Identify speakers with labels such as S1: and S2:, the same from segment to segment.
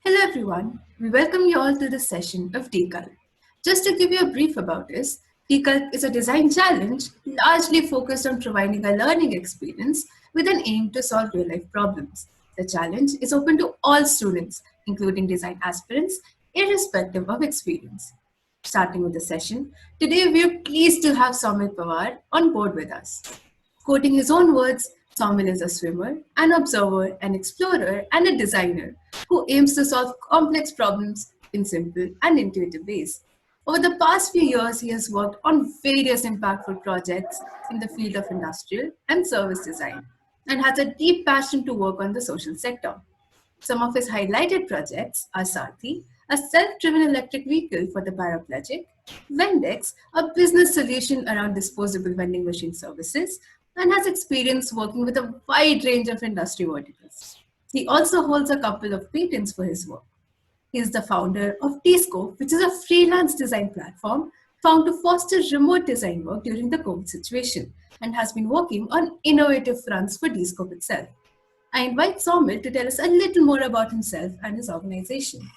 S1: Hello everyone, we welcome you all to this session of DCULP. Just to give you a brief about this, DCULP is a design challenge largely focused on providing a learning experience with an aim to solve real life problems. The challenge is open to all students, including design aspirants, irrespective of experience. Starting with the session, today we are pleased to have Saumil Pawar on board with us. Quoting his own words, Saumil is a swimmer, an observer, an explorer, and a designer who aims to solve complex problems in simple and intuitive ways. Over the past few years, he has worked on various impactful projects in the field of industrial and service design and has a deep passion to work on the social sector. Some of his highlighted projects are Sarthi, a self-driven electric vehicle for the paraplegic, Vendex, a business solution around disposable vending machine services, and has experience working with a wide range of industry verticals. He also holds a couple of patents for his work. He is the founder of Tscope, which is a freelance design platform found to foster remote design work during the COVID situation and has been working on innovative fronts for Tscope itself. I invite Saumil to tell us a little more about himself and his organization.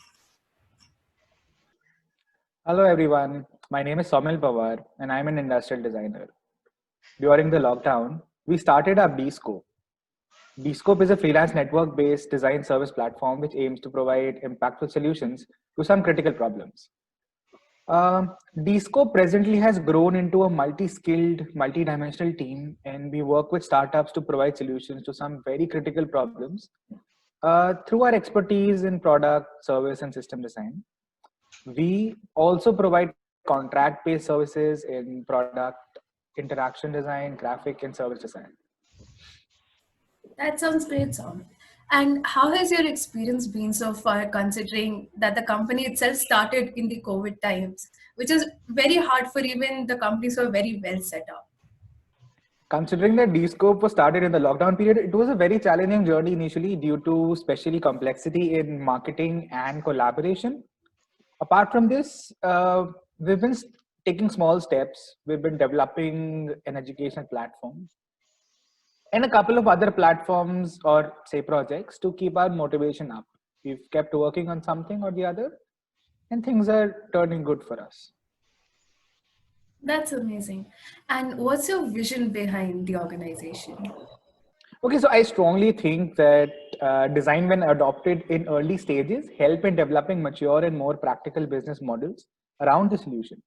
S2: Hello everyone, my name is Somil Pawar and I'm an industrial designer. During the lockdown, we started our Dscope. Dscope is a freelance network-based design service platform which aims to provide impactful solutions to some critical problems. Dscope presently has grown into a multi-skilled, multi-dimensional team, and we work with startups to provide solutions to some very critical problems through our expertise in product, service, and system design. We also provide contract-based services in product, interaction design, graphic, and service design.
S1: That sounds great, Saumil. And how has your experience been so far, considering that the company itself started in the COVID times, which is very hard for even the companies who are very well set up?
S2: Considering that Dscope was started in the lockdown period, it was a very challenging journey initially due to especially complexity in marketing and collaboration. Apart from this, we've been taking small steps. We've been developing an educational platform and a couple of other platforms or say projects to keep our motivation up. We've kept working on something or the other, and things are turning good for us.
S1: That's amazing. And what's your vision behind the organization?
S2: Okay, so I strongly think that design, when adopted in early stages, help in developing mature and more practical business models around the solution.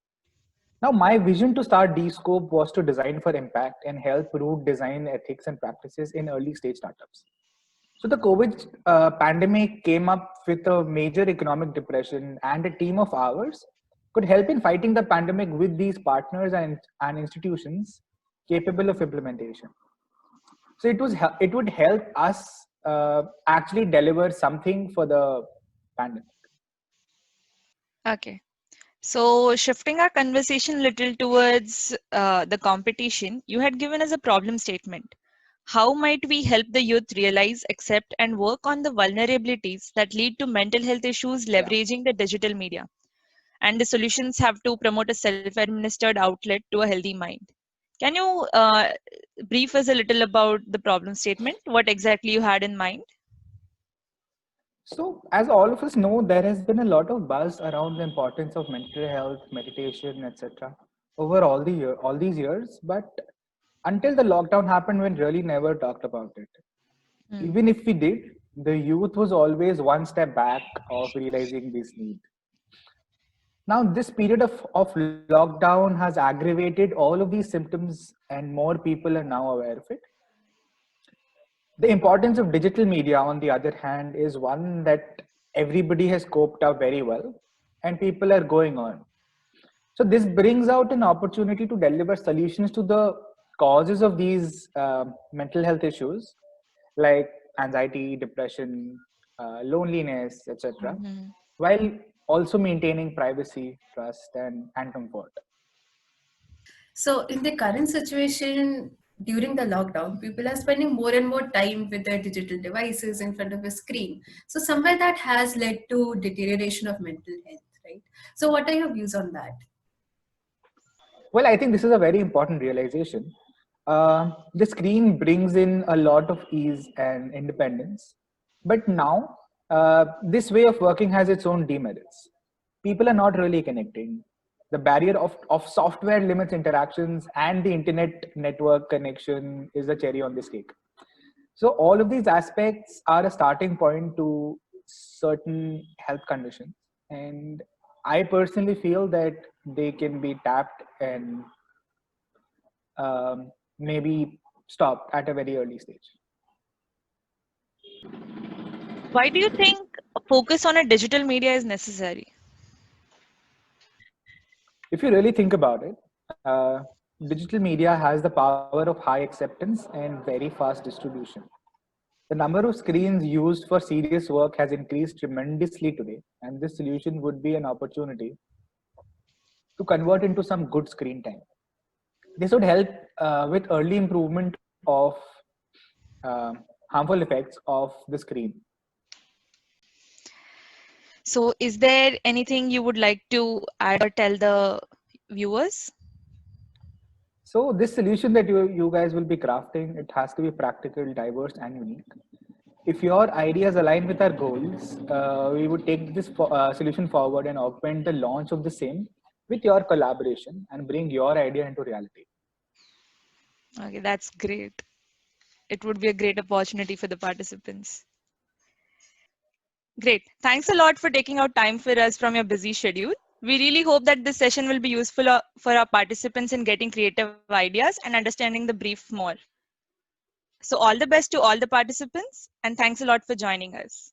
S2: Now, my vision to start Dscope was to design for impact and help root design ethics and practices in early stage startups. So the COVID pandemic came up with a major economic depression, and a team of ours could help in fighting the pandemic with these partners and institutions capable of implementation. So it would help us actually deliver something for the pandemic.
S3: Okay. So, shifting our conversation a little towards the competition, you had given us a problem statement. How might we help the youth realize, accept, and work on the vulnerabilities that lead to mental health issues
S2: Yeah.
S3: leveraging the digital media? And the solutions have to promote a self administered outlet to a healthy mind. Can you brief us a little about the problem statement? What exactly you had in mind?
S2: So, as all of us know, there has been a lot of buzz around the importance of mental health, meditation, etc. over all these years. But until the lockdown happened, we really never talked about it.
S3: Hmm.
S2: Even if we did, the youth was always one step back of realizing this need. Now, this period of lockdown has aggravated all of these symptoms, and more people are now aware of it. The importance of digital media, on the other hand, is one that everybody has coped up very well, and people are going on. So, this brings out an opportunity to deliver solutions to the causes of these mental health issues like anxiety, depression, loneliness, etc.,
S3: Mhm.
S2: while also maintaining privacy, trust, and comfort.
S1: So, in the current situation, during the lockdown, people are spending more and more time with their digital devices in front of a screen. So, somewhere that has led to deterioration of mental health, right? So, what are your views on that?
S2: Well, I think this is a very important realization. The screen brings in a lot of ease and independence, but now This way of working has its own demerits. People are not really connecting. The barrier of software limits interactions, and the internet network connection is the cherry on this cake. So all of these aspects are a starting point to certain health conditions. And I personally feel that they can be tapped and maybe stopped at a very early stage.
S3: Why do you think a focus on a digital media is necessary?
S2: If you really think about it, digital media has the power of high acceptance and very fast distribution. The number of screens used for serious work has increased tremendously today, and this solution would be an opportunity to convert into some good screen time. This would help with early improvement of uh, harmful effects of the screen.
S3: So, is there anything you would like to add or tell the viewers?
S2: So this solution that you guys will be crafting, it has to be practical, diverse, and unique. If your ideas align with our goals, we would take this solution forward and augment the launch of the same with your collaboration and bring your idea into reality.
S3: Okay, that's great. It would be a great opportunity for the participants. Great. Thanks a lot for taking out time for us from your busy schedule. We really hope that this session will be useful for our participants in getting creative ideas and understanding the brief more. So all the best to all the participants, and thanks a lot for joining us.